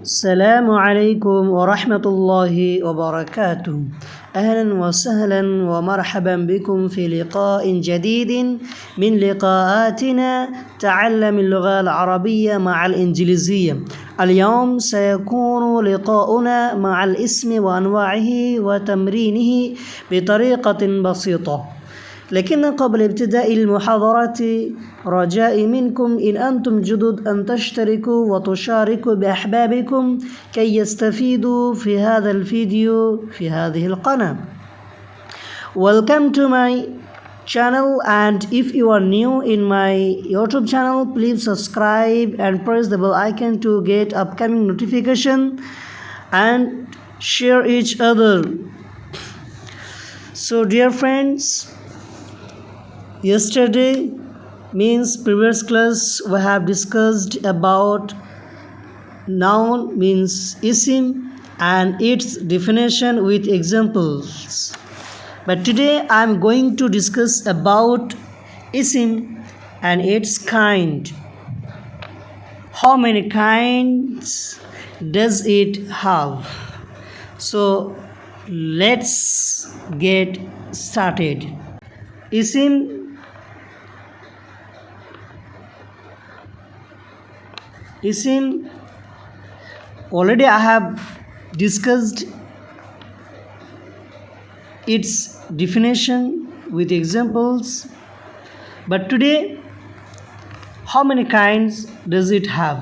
السلام عليكم ورحمة الله وبركاته. أهلا وسهلا ومرحبا بكم في لقاء جديد من لقاءاتنا تعلم اللغة العربية مع الإنجليزية. اليوم سيكون لقاؤنا مع الاسم وأنواعه وتمرينه بطريقة بسيطة، لكن قبل ابتداء المحاضرة رجائي منكم إن أنتم جدد أن تشتركوا وتشاركوا بأحبابكم كي يستفيدوا في هذا الفيديو في هذه القناة. Welcome to my channel, and if you are new in my YouTube channel, please subscribe and press the bell icon to get upcoming notification and share each other. So dear friends, yesterday means previous class we have discussed about noun means isim and its definition with examples. But today I am going to discuss about isim and its kind. How many kinds does it have? So let's get started. Isim, already I have discussed its definition with examples, but today how many kinds does it have?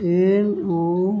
NOU,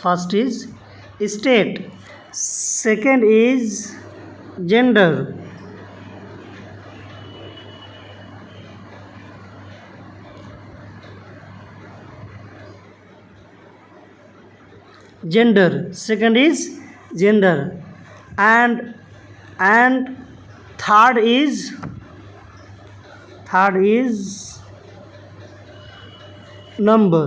First is state. Second is gender. Second is gender. And third is number.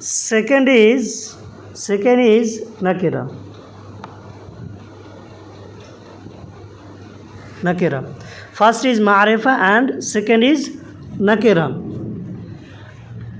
second is nakira. First is ma'arifa and second is nakira.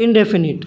indefinite.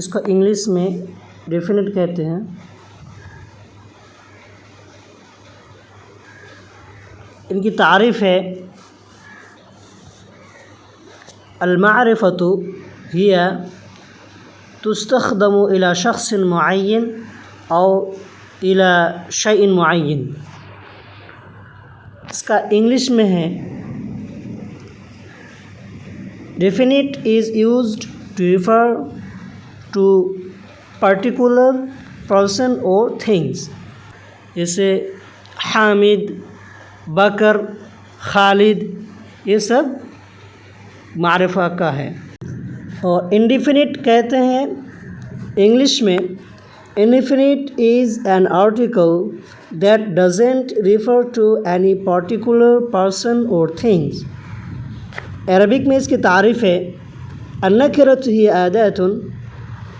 اس کو English میں definite کہتے ہیں. ان کی تعریف ہے المعرفۃ ہی تستخدم الى شخص معین او الى شیء معین. اس کا انگلش میں ہے definite is used to refer to particular person or things. جیسے حامد، بکر، خالد، یہ سب معرفہ کا ہے. اور indefinite کہتے ہیں انگلش میں indefinite is an article that doesn't refer to any particular person or things. Arabic میں اس کی تعریف ہے النکرۃ ہی اداۃ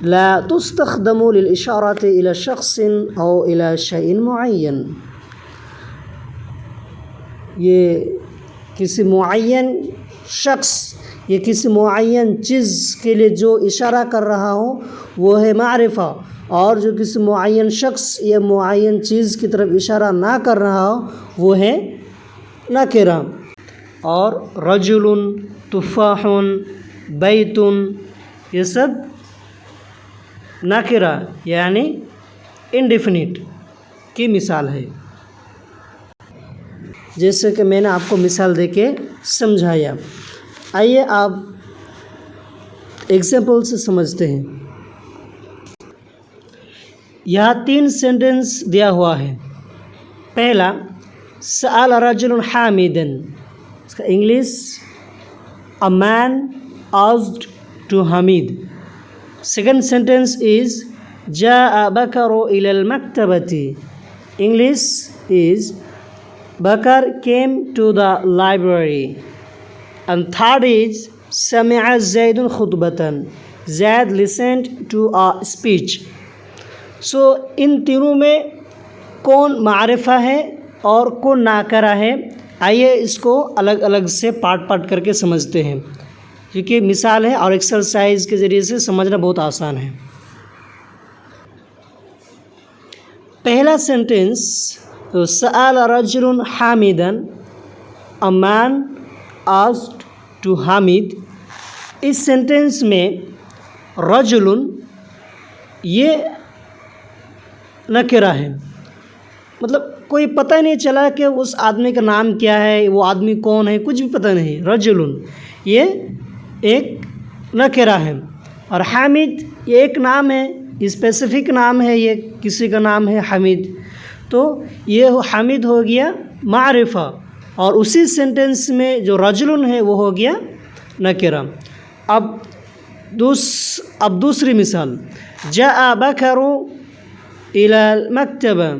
لا تستخدم للاشارۃ الی شخص او الی شیء معین. یہ کسی معین شخص یا کسی معین چیز کے لیے جو اشارہ کر رہا ہو وہ ہے معرفہ، اور جو کسی معین شخص یا معین چیز کی طرف اشارہ نہ کر رہا ہو وہ ہے نکرہ. اور رجل، تفاح، بیت، یہ سب نکرہ یعنی انڈیفینٹ کی مثال ہے. جیسے کہ میں نے آپ کو مثال دے کے سمجھایا. آئیے آپ ایگزامپل سے سمجھتے ہیں. یہاں 3 سینٹنس دیا ہوا ہے. پہلا سأل رجل حامدا، اس کا English a man asked to Hamid. Second sentence is جاء بكر إلى المكتبة. English is Bakar came to the library. And third is سمع زيد خطبة. Zaid listened to a speech. So ان تینوں میں کون معرفہ ہے اور کون ناکرہ ہے؟ آئیے اس کو الگ الگ سے پارٹ کر کے سمجھتے ہیں، کیونکہ مثال ہے اور ایکسرسائز کے ذریعے سے سمجھنا بہت آسان ہے. پہلا سینٹنس سأل رجل حامدا، a man asked to Hamid. اس سینٹنس میں رجل یہ نکرہ ہے، مطلب کوئی پتہ نہیں چلا کہ اس آدمی کا نام کیا ہے، وہ آدمی کون ہے، کچھ بھی پتہ نہیں. رجل یہ ایک نکرہ ہے، اور حامد یہ ایک نام ہے، اسپیسیفک نام ہے، یہ کسی کا نام ہے حمید. تو یہ حمید ہو گیا معرفہ، اور اسی سینٹنس میں جو رجل ہے وہ ہو گیا نکرہ. اب دوسری مثال جاء بکر الی المکتبہ.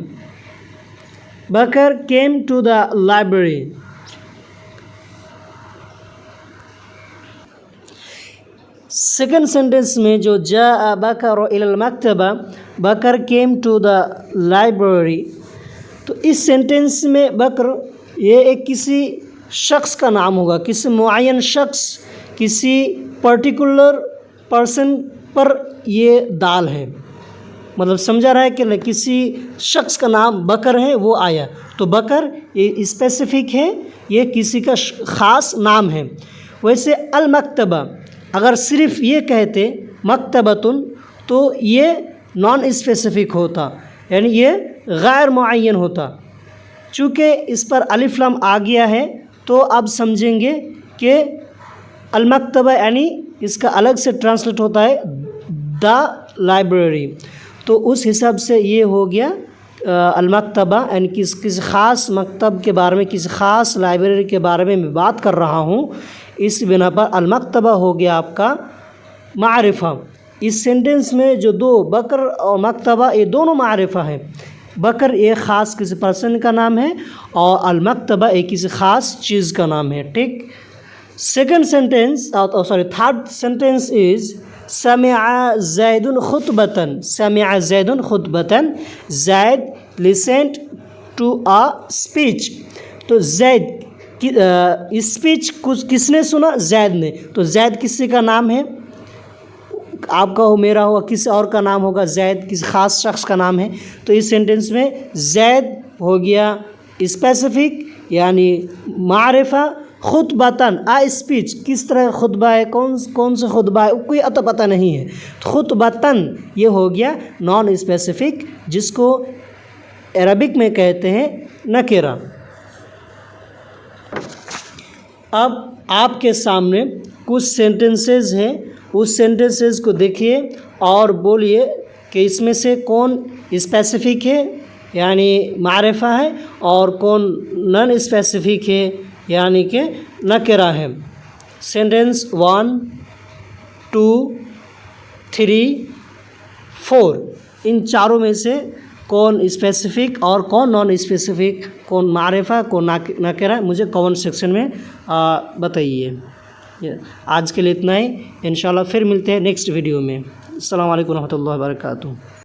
بکر came to the library. Second sentence میں جو جاء بکر الی المکتبہ، بکر came to the library. تو اس سینٹنس میں بکر یہ ایک کسی شخص کا نام ہوگا، کسی معین شخص، کسی پرٹیکولر پرسن پر یہ دال ہے، مطلب سمجھا رہا ہے کہ کسی شخص کا نام بکر ہے وہ آیا. تو بکر یہ اسپیسیفک ہے، یہ کسی کا خاص نام ہے. ویسے المکتبہ اگر صرف یہ کہتے مکتبۃن تو یہ نان اسپیسیفک ہوتا، یعنی یہ غیر معین ہوتا. چونکہ اس پر الف لام آ گیا ہے تو اب سمجھیں گے کہ المکتبہ یعنی اس کا الگ سے ٹرانسلیٹ ہوتا ہے دا لائبریری. تو اس حساب سے یہ ہو گیا المکتبہ، یعنی کسی خاص مکتب کے بارے میں، کسی خاص لائبریری کے بارے میں بات کر رہا ہوں. اس بنا پر المکتبہ ہو گیا آپ کا معرفہ. اس سینٹنس میں جو دو بکر اور مکتبہ یہ دونوں معرفہ ہیں. بکر ایک خاص کسی پرسن کا نام ہے اور المکتبہ ایک کسی خاص چیز کا نام ہے. ٹھیک. سیکنڈ سینٹنس تھرڈ سینٹنس از سمع زید خطبۃ. سمع زید خطبۃ. زید listened to a speech. تو زید اسپیچ کس نے سنا؟ زید نے. تو زید کسی کا نام ہے، آپ کا ہو میرا ہو کسی اور کا نام ہوگا زید کسی خاص شخص کا نام ہے تو اس سینٹنس میں زید ہو گیا اسپیسیفک یعنی معرفہ خطبتاً اسپیچ کس طرح خطبہ ہے کون سے خطبہ ہے کوئی پتہ نہیں ہے خطبتاً یہ ہو گیا نان اسپیسیفک جس کو عربک میں کہتے ہیں نکرہ۔ اب آپ کے سامنے کچھ سینٹنسز ہیں اس سینٹنسز کو دیکھیے اور بولیے کہ اس میں سے کون اسپیسیفک ہے یعنی معرفہ ہے اور کون نان اسپیسیفک ہے یعنی کہ نکرہ ہے۔ سینٹنس 1 2 3 4 ان چاروں میں سے کون اسپیسیفک اور کون نان اسپیسیفک کون معرفہ کون نکرہ مجھے کامنٹ سیکشن میں بتائیے۔ آج کے لیے اتنا ہی، انشاءاللہ پھر ملتے ہیں نیکسٹ ویڈیو میں۔ السلام علیکم ورحمۃ اللہ وبرکاتہ۔